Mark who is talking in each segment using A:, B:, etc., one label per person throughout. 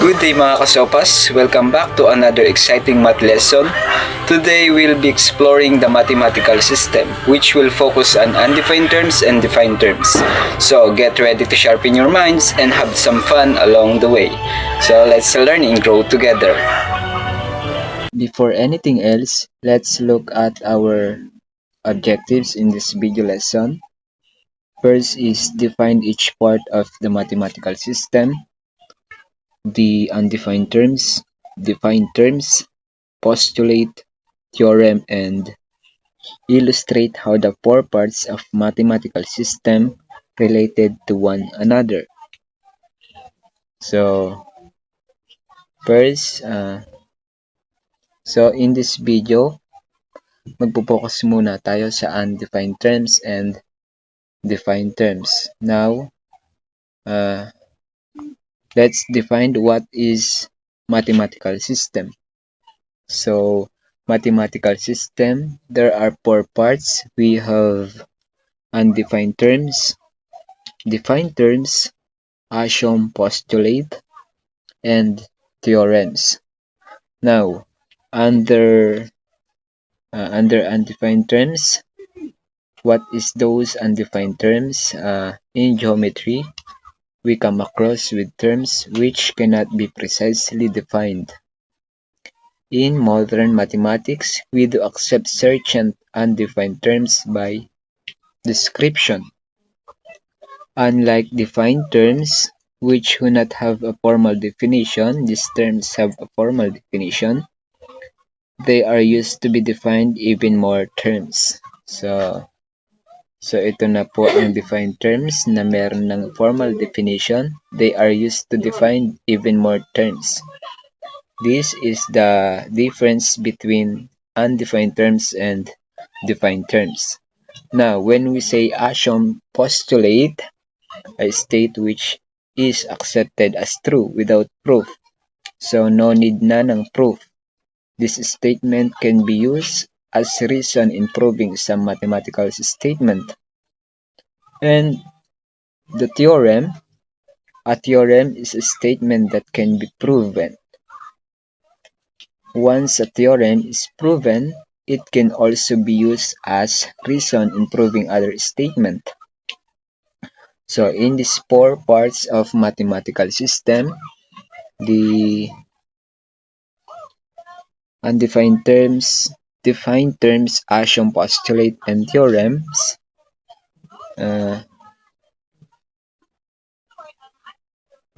A: Good day mga kasopas, welcome back to another exciting math lesson. Today we'll be exploring the mathematical system, which will focus on undefined terms and defined terms. So get ready to sharpen your minds and have some fun along the way. So let's learn and grow together.
B: Before anything else, let's look at our objectives in this video lesson. First is define each part of the mathematical system, the undefined terms, defined terms, postulate, theorem, and illustrate how the four parts of mathematical system related to one another. So, first, in this video, magpo-focus muna tayo sa undefined terms and defined terms. Now, let's define what is mathematical system. So, mathematical system, there are four parts. We have undefined terms, defined terms, axiom, postulate, and theorems. Now, under undefined terms, what is those undefined terms? In geometry, we come across with terms which cannot be precisely defined. In modern mathematics, we do accept certain undefined terms by description. Unlike defined terms, which do not have a formal definition, these terms have a formal definition. They are used to be defined even more terms. So ito na po ang defined terms na meron ng formal definition. They are used to define even more terms. This is the difference between undefined terms and defined terms. Now, when we say axiom postulate, a state which is accepted as true without proof. So, no need na ng proof. This statement can be used as reason in proving some mathematical statement. And the theorem, a theorem is a statement that can be proven. Once a theorem is proven, it can also be used as reason in proving other statement. So in these four parts of mathematical system, the undefined terms, defined terms, axiom, postulate, and theorems,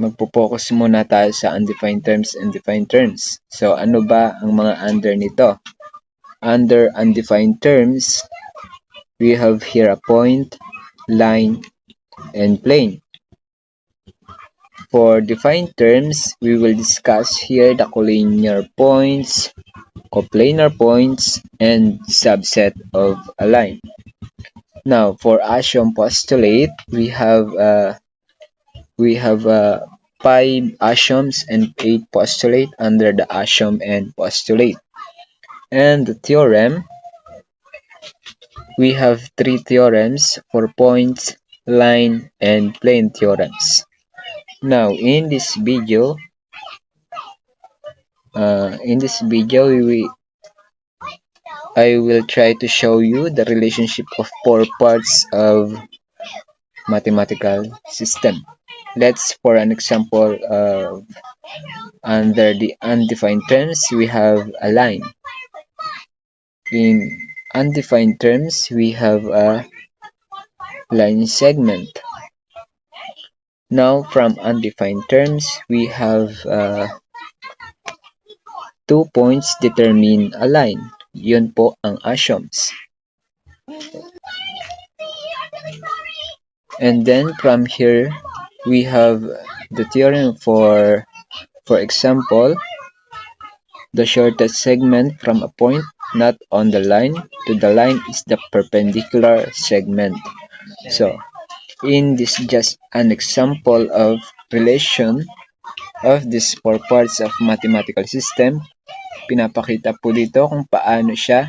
B: magpo-focus muna tayo sa undefined terms and defined terms. So ano ba ang mga under nito? Under undefined terms, we have here a point, line, and plane. For defined terms, we will discuss here the collinear points, coplanar points, and subset of a line. Now, for axiom postulate, we have 5 axioms and 8 postulate under the axiom and postulate. And the theorem, we have 3 theorems for points, line, and plane theorems. Now, in this video, I will try to show you the relationship of 4 parts of mathematical system. Let's, for an example, under the undefined terms, we have a line. In undefined terms, we have a line segment. Now, from undefined terms, we have 2 points determine a line. Yun po ang axioms. And then from here, we have the theorem for example, the shortest segment from a point not on the line to the line is the perpendicular segment. So, in this just an example of relation of these 4 parts of mathematical system, pinapakita po dito kung paano siya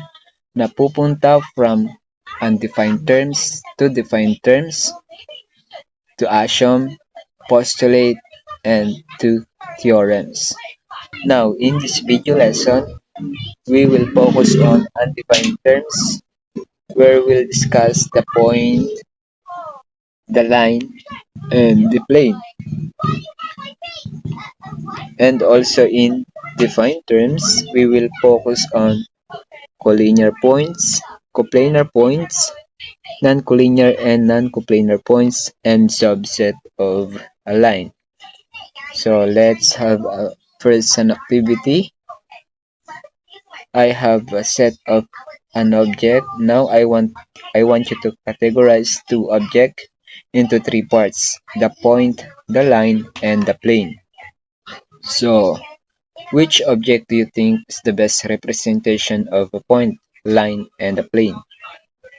B: napupunta from undefined terms to defined terms to axiom, postulate, and two theorems. Now, in this video lesson, we will focus on undefined terms where we'll discuss the point, the line, and the plane. And also in defined terms, we will focus on collinear points, coplanar points, non-collinear and non-coplanar points, and subset of a line. So let's have first an activity. I have a set of an object. Now I want you to categorize two objects into three parts: the point, the line, and the plane. So which object do you think is the best representation of a point, line, and a plane?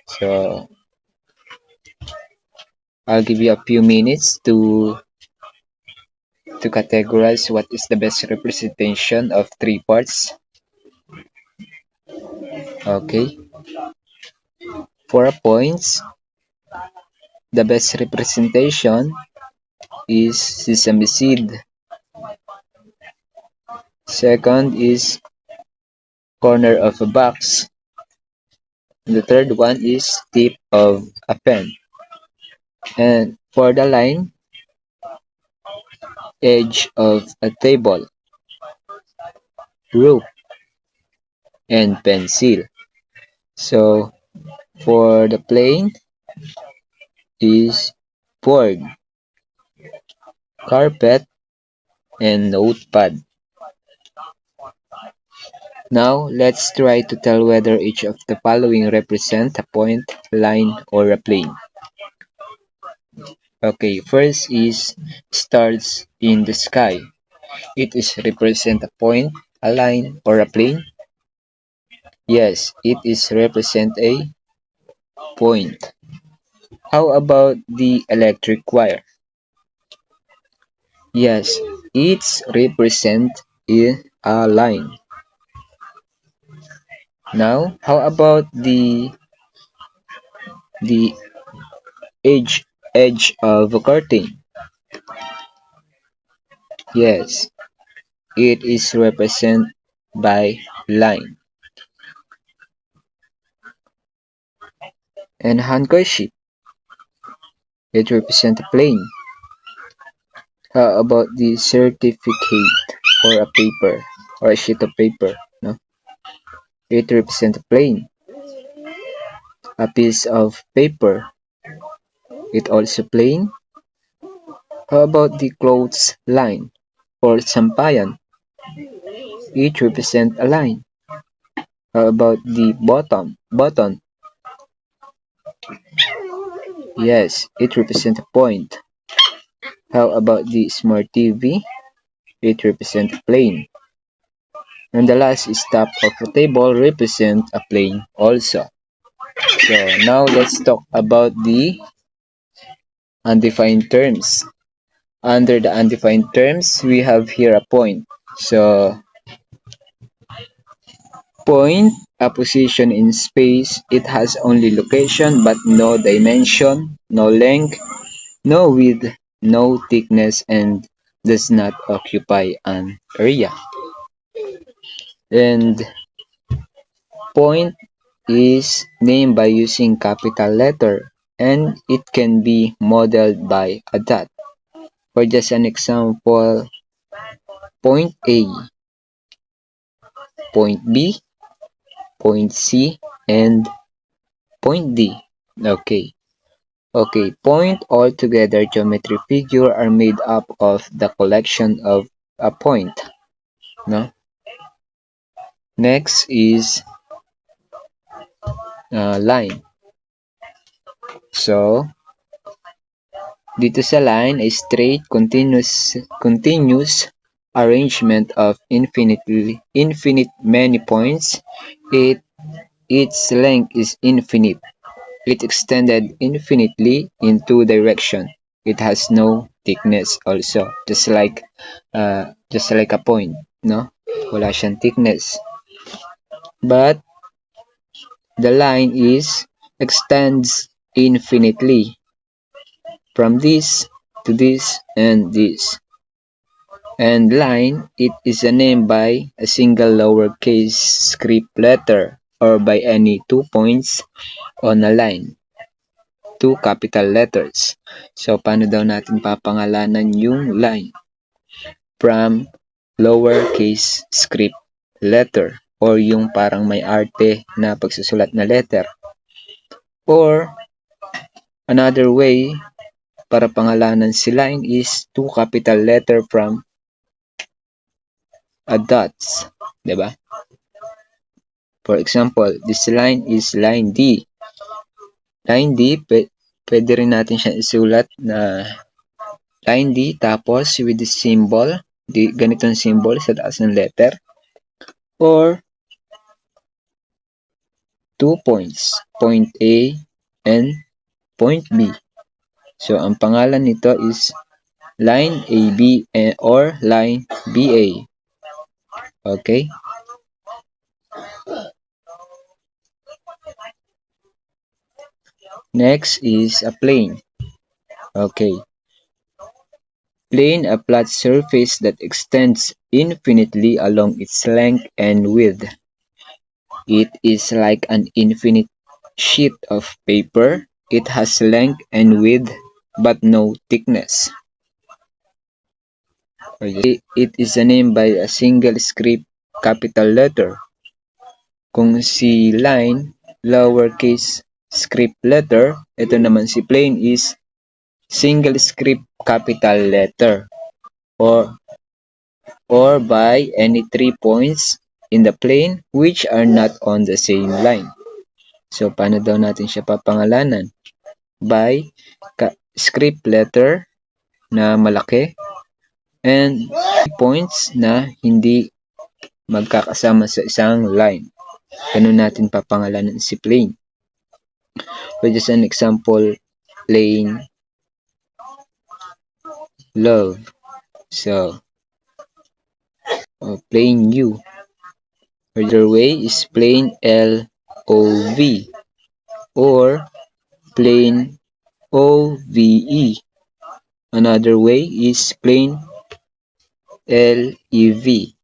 B: So I'll give you a few minutes to categorize what is the best representation of three parts. Okay. For a points, the best representation is sesame seed. Second is corner of a box. The third one is tip of a pen. And for the line, edge of a table, rope, and pencil. So for the plane is board, carpet, and notepad. Now let's try to tell whether each of the following represent a point, line, or a plane. Okay, first is stars in the sky. It is represent a point, a line, or a plane? Yes, it is represent a point. How about the electric wire? Yes, it's represent a line. Now, how about the edge of a curtain? Yes, it is represented by line. And handkerchief, it represents a plane. How about the certificate or a paper or a sheet of paper? No, it represents a plane. A piece of paper, it also plane. How about the clothes line or sampayan? It represents a line. How about the button? Yes, it represents a point. How about the smart TV? It represents a plane. And the last is top of a table represents a plane also. So now let's talk about the undefined terms. Under the undefined terms, we have here a point. So point, a position in space, it has only location but no dimension, no length, no width, no thickness, and does not occupy an area. And point is named by using capital letter and it can be modeled by a dot. For just an example, point A, point B, point C, and point D. Okay. Okay, point altogether geometry figure are made up of the collection of a point. No? Next is line. So, dito sa line, a straight, continuous arrangement of infinite many points. Its length is infinite. It extended infinitely in two directions. It has no thickness also, just like a point, no? Wala siyang thickness. But the line extends infinitely from this to this and this. And line, it is a name by a single lowercase script letter or by any 2 points on a line. 2 capital letters. So, paano daw natin papangalanan yung line? From lowercase script letter or yung parang may arte na pagsusulat na letter. Or, another way para pangalanan si line is 2 capital letter from a dots. Diba? For example, this line is line D. Line D, pwede rin natin siya isulat na line D tapos with the symbol, ganitong symbol sa taas ng letter. Or 2 points, point A and point B. So, ang pangalan nito is line AB or line BA. Okay? Next is a plane. Okay. Plane, a flat surface that extends infinitely along its length and width. It is like an infinite sheet of paper. It has length and width but no thickness. It is a name by a single script capital letter. Kung si line, lowercase script letter, ito naman si plane is single script capital letter. Or by any 3 points in the plane which are not on the same line. So, paano daw natin siya papangalanan? By script letter na malaki and points na hindi magkakasama sa isang line. Ganun natin papangalanan si plane. For just an example, plane love. So, plane U. Other way is plane LOV or plane OVE. Another way is plane LEV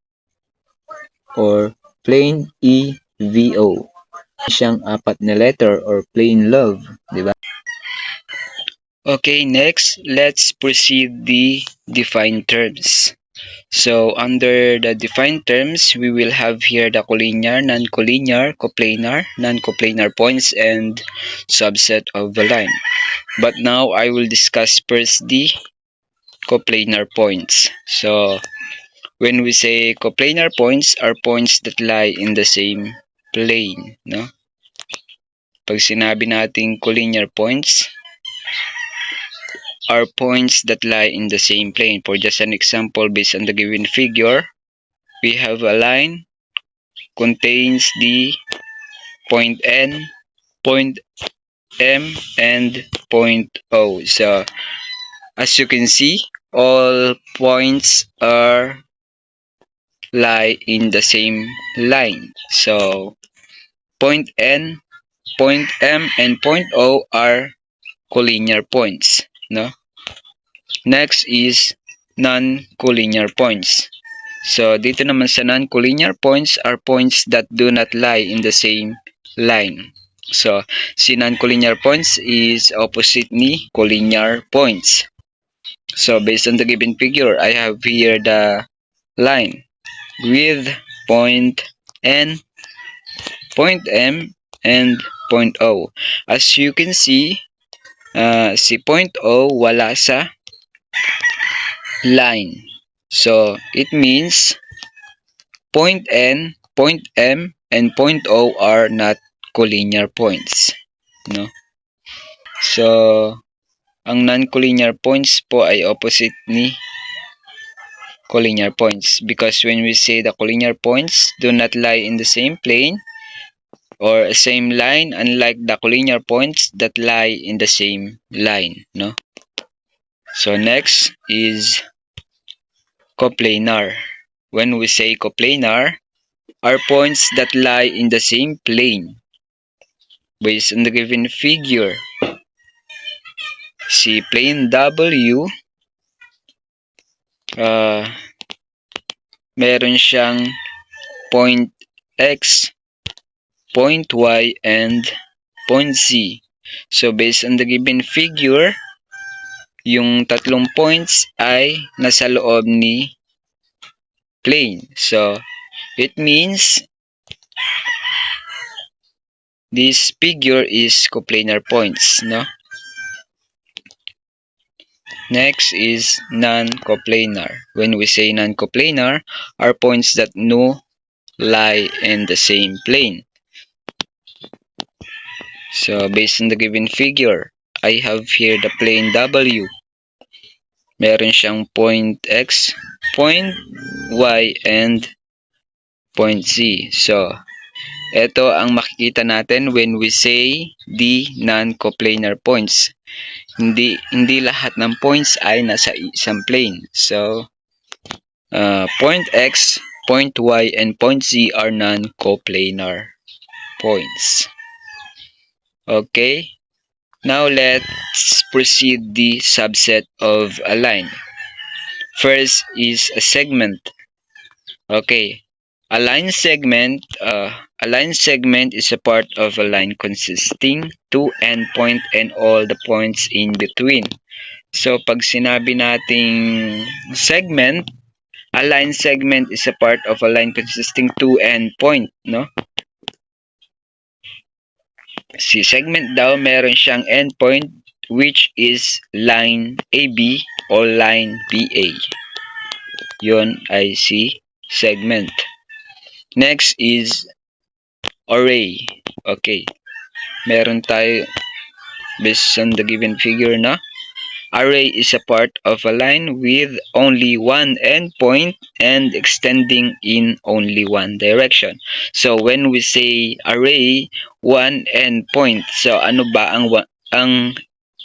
B: or plane EVO. Siyang 4 na letter or plain love, di ba?
A: Okay, next, let's proceed the defined terms. So, under the defined terms, we will have here the collinear, non-collinear, coplanar, non-coplanar points, and subset of the line. But now, I will discuss first the coplanar points. So, when we say coplanar points are points that lie in the same plane, no? Pag sinabi nating collinear points, are points that lie in the same plane. For just an example, based on the given figure, we have a line contains the point N, point M, and point O. So, as you can see, all points lie in the same line. So, point N, point M, and point O are collinear points. No? Next is non-collinear points. So, dito naman sa non-collinear points are points that do not lie in the same line. So, si non-collinear points is opposite ni collinear points. So, based on the given figure, I have here the line with point N, point M, and point O. As you can see, si point O wala sa line. So, it means point N, point M, and point O are not collinear points. No? So, ang non-collinear points po ay opposite ni collinear points because when we say the collinear points do not lie in the same plane or same line, unlike the collinear points that lie in the same line. No? So, next is coplanar. When we say coplanar, are points that lie in the same plane. Based on the given figure, si plane W, meron siyang point X, point Y, and point Z. So based on the given figure, yung tatlong points ay nasa loob ni plane. So it means this figure is coplanar points, no? Next is non-coplanar. When we say non-coplanar, are points that no lie in the same plane. So based on the given figure, I have here the plane W. Meron siyang point X, point Y, and point Z. So ito ang makikita natin when we say the non-coplanar points. Hindi lahat ng points ay nasa isang plane. So point X, point Y, and point Z are non-coplanar points. Okay, now let's proceed the subset of a line. First is a segment. Okay, a line segment is a part of a line consisting two endpoint and all the points in between. So pag sinabi nating segment, a line segment is a part of a line consisting two endpoint, no? Si segment daw meron siyang endpoint which is line AB or line BA. Yon ay si segment. Next is array. Okay. Meron tayo based on the given figure na. Array is a part of a line with only one endpoint and extending in only one direction. So when we say array, one endpoint. So ano ba ang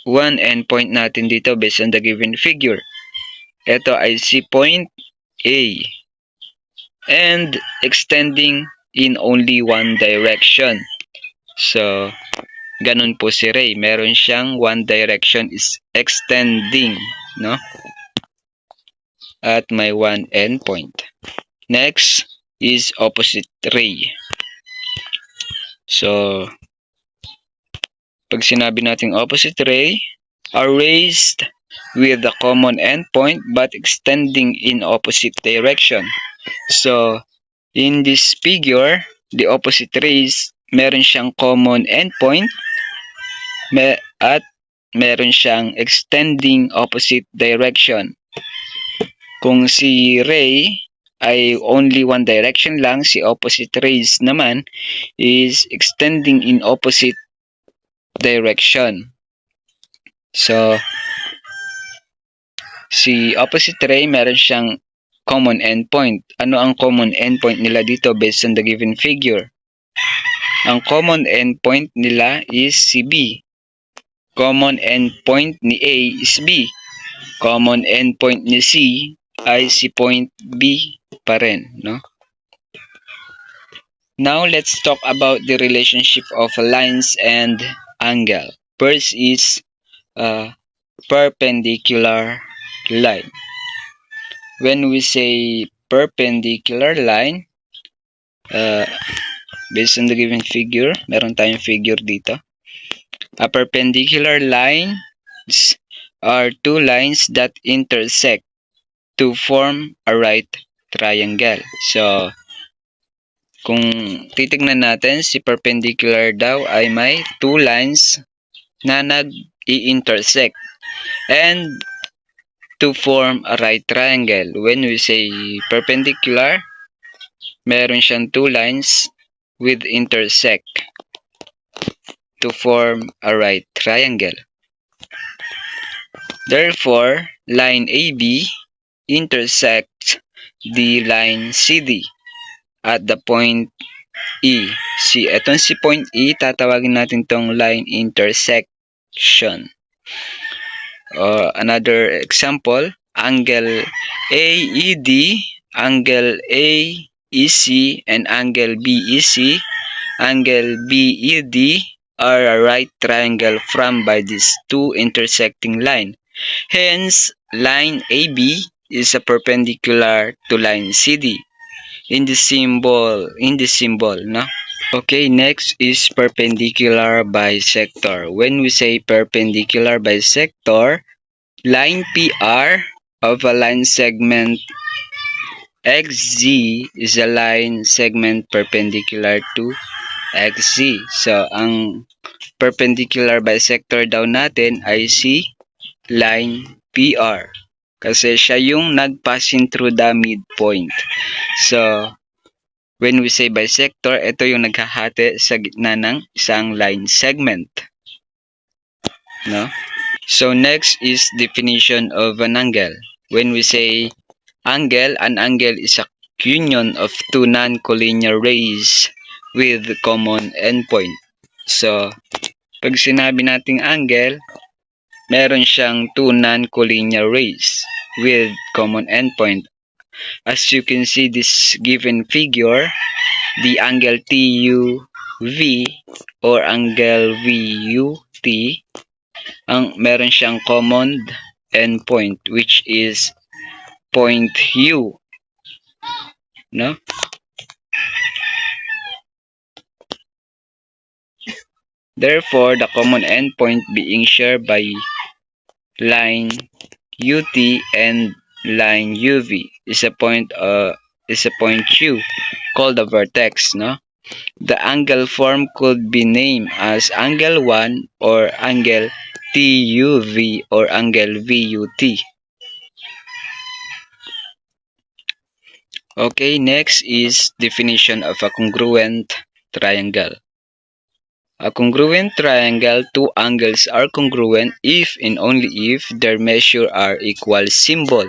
A: one endpoint natin dito based on the given figure? Ito ay si point A and extending in only one direction. So ganun po si Ray. Meron siyang one direction is extending, no? At may one endpoint. Next is opposite ray. So, pag sinabi natin opposite ray, arrays with a common endpoint but extending in opposite direction. So, in this figure, the opposite rays, meron siyang common endpoint at meron siyang extending opposite direction. Kung si ray ay only one direction lang, si opposite rays naman is extending in opposite direction. So, si opposite ray meron siyang common endpoint. Ano ang common endpoint nila dito based on the given figure? Ang common endpoint nila is si B. Common endpoint ni A is B. Common endpoint ni C ay si point B pa rin, no? Now let's talk about the relationship of lines and angle. First is perpendicular line. When we say perpendicular line, based on the given figure, meron tayong figure dito. A perpendicular lines are two lines that intersect to form a right triangle. So, kung titignan natin, si perpendicular daw ay may two lines na nag-i-intersect and to form a right triangle. When we say perpendicular, meron siyang two lines with intersect to form a right triangle. Therefore, line AB intersects the line CD at the point E. Etong si point E, tatawagin natin tong line intersection. Another example, angle AED, angle AEC, and angle BEC. Angle BED are a right triangle formed by these two intersecting lines. Hence, line AB is a perpendicular to line CD in the symbol, no? Okay, next is perpendicular bisector. When we say perpendicular bisector, line PR of a line segment XZ is a line segment perpendicular to XZ. So, ang perpendicular bisector daw natin ay si line PR. Kasi siya yung nag-passing through the midpoint. So, when we say bisector, ito yung naghahati sa gitna ng isang line segment. No? So, next is definition of an angle. When we say angle, an angle is a union of two non-collinear rays with common endpoint. So, pag sinabi nating angle, meron siyang two non-collinear rays with common endpoint. As you can see this given figure, the angle TUV or angle VUT, meron siyang common endpoint which is point U. No? Therefore, the common endpoint being shared by line UT and line UV is a point U called the vertex. No? The angle form could be named as angle 1 or angle TUV or angle VUT. Okay, next is definition of a congruent triangle. A congruent triangle, two angles are congruent if and only if their measure are equal symbol.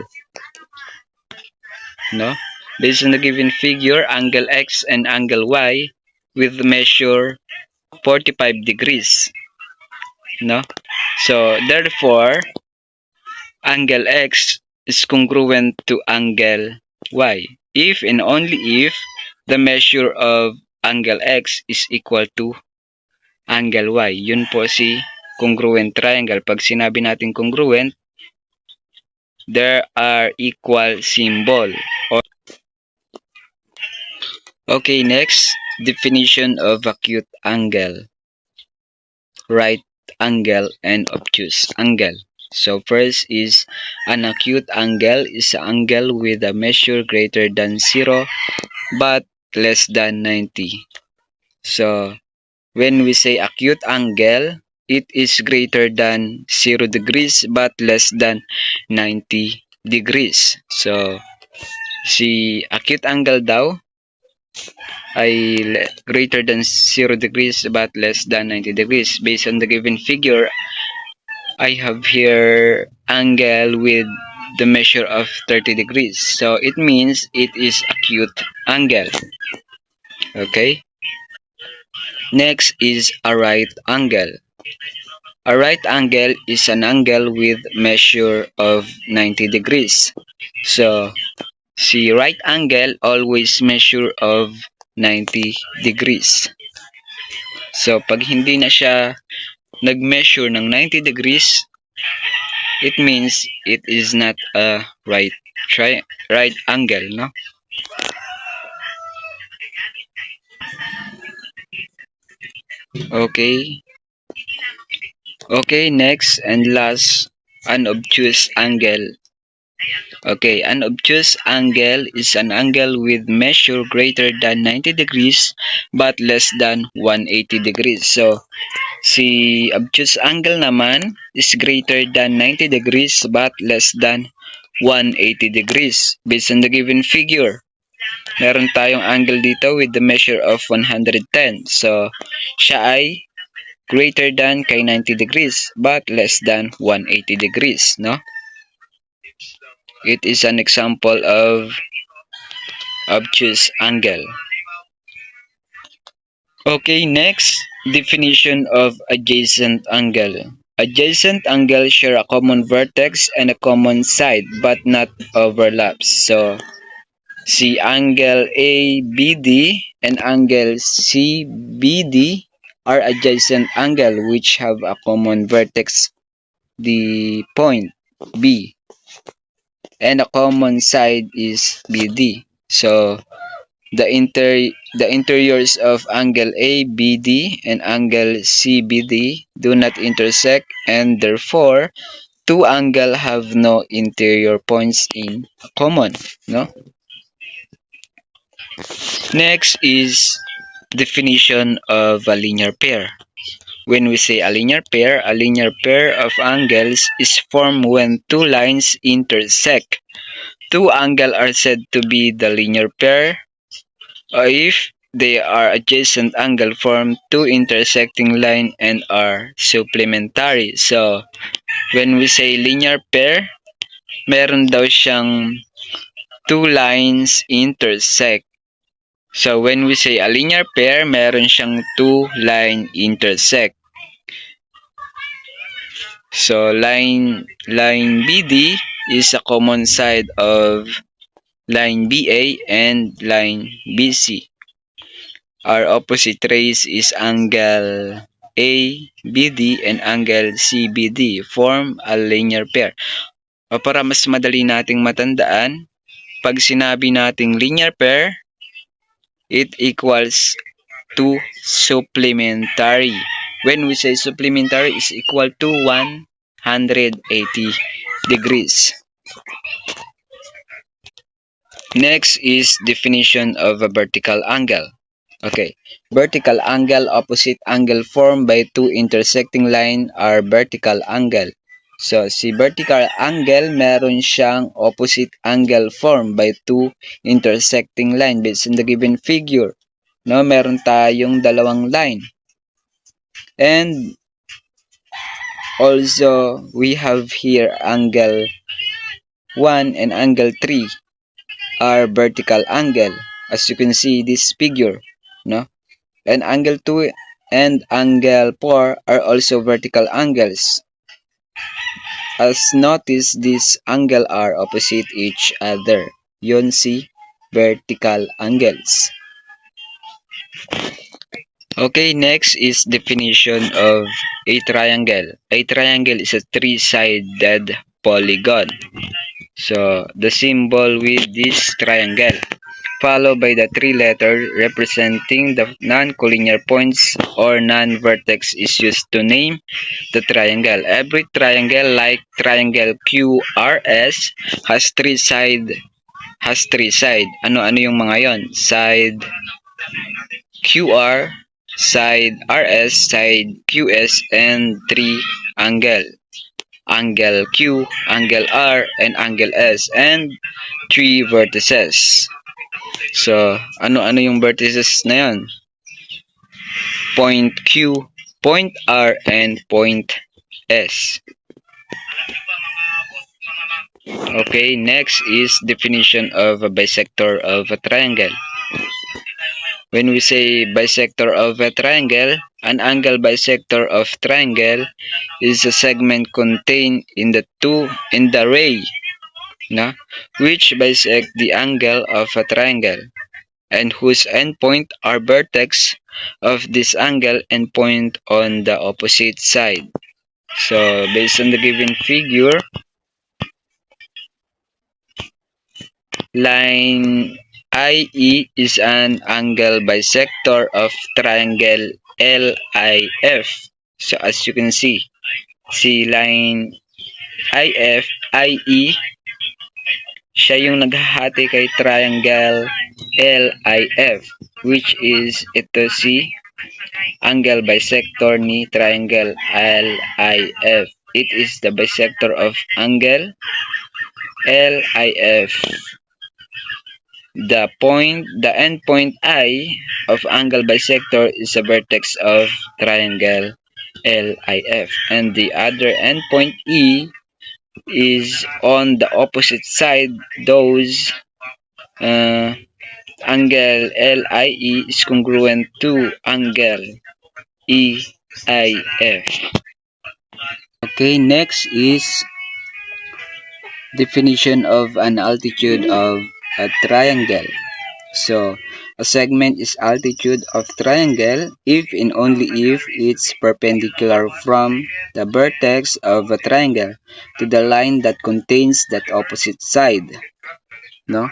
A: No? Based on the given figure, angle X and angle Y with measure 45 degrees. No? So, therefore, angle X is congruent to angle Y if and only if the measure of angle X is equal to angle Y. Yun po si congruent triangle. Pag sinabi natin congruent, there are equal symbol. Okay, next, definition of acute angle, right angle, and obtuse angle. So first is an acute angle is an angle with a measure greater than 0 but less than 90. So when we say acute angle, it is greater than 0 degrees but less than 90 degrees. So si acute angle daw ay greater than 0 degrees but less than 90 degrees. Based on the given figure, I have here angle with the measure of 30 degrees. So it means it is acute angle. Okay. Next is a right angle. A right angle is an angle with measure of 90 degrees. So si right angle always measure of 90 degrees. So pag hindi na siya nag-measure ng 90 degrees, it means it is not a right angle, no? Okay. Okay, next and last, an obtuse angle. Okay, an obtuse angle is an angle with measure greater than 90 degrees but less than 180 degrees. So, si obtuse angle naman is greater than 90 degrees but less than 180 degrees. Based on the given figure, meron tayong angle dito with the measure of 110. So, siya ay greater than kay 90 degrees but less than 180 degrees, no? It is an example of obtuse angle. Okay, next, definition of adjacent angle. Adjacent angles share a common vertex and a common side but not overlaps. So, si angle ABD and angle CBD are adjacent angle which have a common vertex, the point B. and a common side is BD. So the interiors of angle ABD and angle CBD do not intersect, and therefore two angles have no interior points in common. No. Next is definition of a linear pair. When we say a linear pair of angles is formed when two lines intersect. Two angles are said to be the linear pair, or if they are adjacent angle form two intersecting line and are supplementary. So, when we say linear pair, meron daw siyang two lines intersect. So, when we say a linear pair, meron siyang two line intersect. So, line BD is a common side of line BA and line BC. Our opposite rays is angle ABD and angle CBD form a linear pair. O para mas madali nating matandaan, pag sinabi nating linear pair, it equals to supplementary. When we say supplementary is equal to 180 degrees. Next is definition of a vertical angle. Okay, vertical angle, opposite angle formed by two intersecting line are vertical angle. So, si vertical angle, meron siyang opposite angle formed by two intersecting line based on the given figure. No, meron tayong dalawang line. And also, we have here angle 1 and angle 3 are vertical angle. As you can see this figure, no? And angle 2 and angle 4 are also vertical angles. As notice, these angles are opposite each other. Yun si vertical angles. Okay, next is definition of a triangle. A triangle is a three-sided polygon. So, the symbol with this triangle, followed by the three letters representing the non-collinear points or non-vertex is used to name the triangle. Every triangle, like triangle QRS, has three side. Ano-ano yung mga yon? Side QR, side RS, side QS, and three angle. Angle Q, angle R, and angle S, and three vertices. So, ano-ano yung vertices na yan? Point Q, point R, and point S. Okay, next is definition of a bisector of a triangle. When we say bisector of a triangle, an angle bisector of triangle is a segment contained in the ray, na, which bisect the angle of a triangle, and whose endpoint are vertex of this angle and point on the opposite side. So, based on the given figure, line IE is an angle bisector of triangle LIF. So, as you can see line IE, siya yung naghahati kay triangle LIF, which is ito si angle bisector ni triangle LIF. It is the bisector of angle LIF. The endpoint I of angle bisector is the vertex of triangle LIF, and the other endpoint E is on the opposite side. Those angle LIE is congruent to angle EIF. Okay, next is definition of an altitude of a triangle. So, a segment is altitude of triangle if and only if it's perpendicular from the vertex of a triangle to the line that contains that opposite side. No?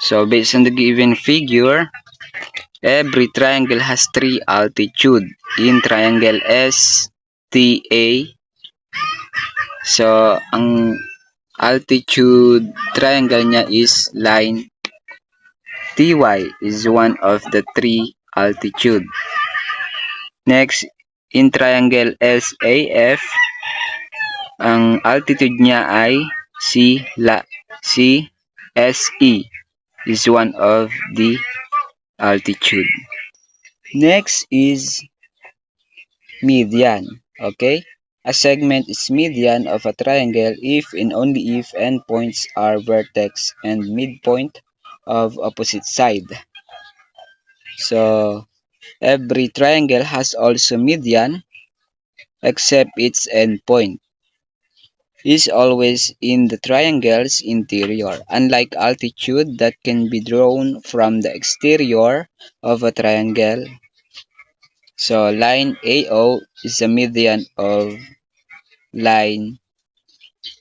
A: So, based on the given figure, every triangle has three altitude. In triangle STA, so ang altitude triangle niya is line TY is one of the three altitude. Next, in triangle SAF, ang altitude niya ay CSE is one of the altitude. Next is median. Okay? A segment is median of a triangle if and only if endpoints are vertex and midpoint of opposite side. So, every triangle has also median except its endpoint is always in the triangle's interior, unlike altitude that can be drawn from the exterior of a triangle. So line AO is the median of line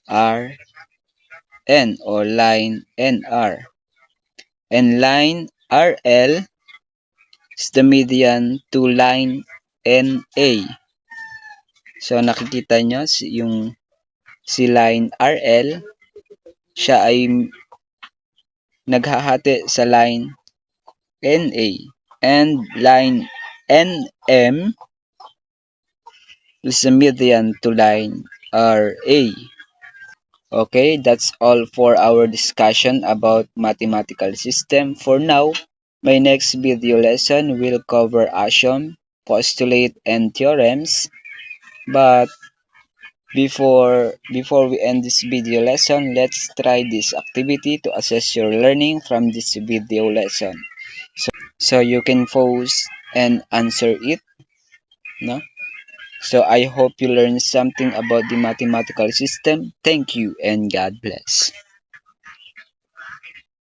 A: RN or line NR, and line RL is the median to line NA. So nakikita nyo si line RL, siya ay naghahati sa line NA, and line NM is the median to line RA. Okay, that's all for our discussion about mathematical system. For now, my next video lesson will cover axiom, postulate, and theorems. But before we end this video lesson, let's try this activity to assess your learning from this video lesson. So you can pause and answer it, no? So I hope you learned something about the mathematical system. Thank you and God bless.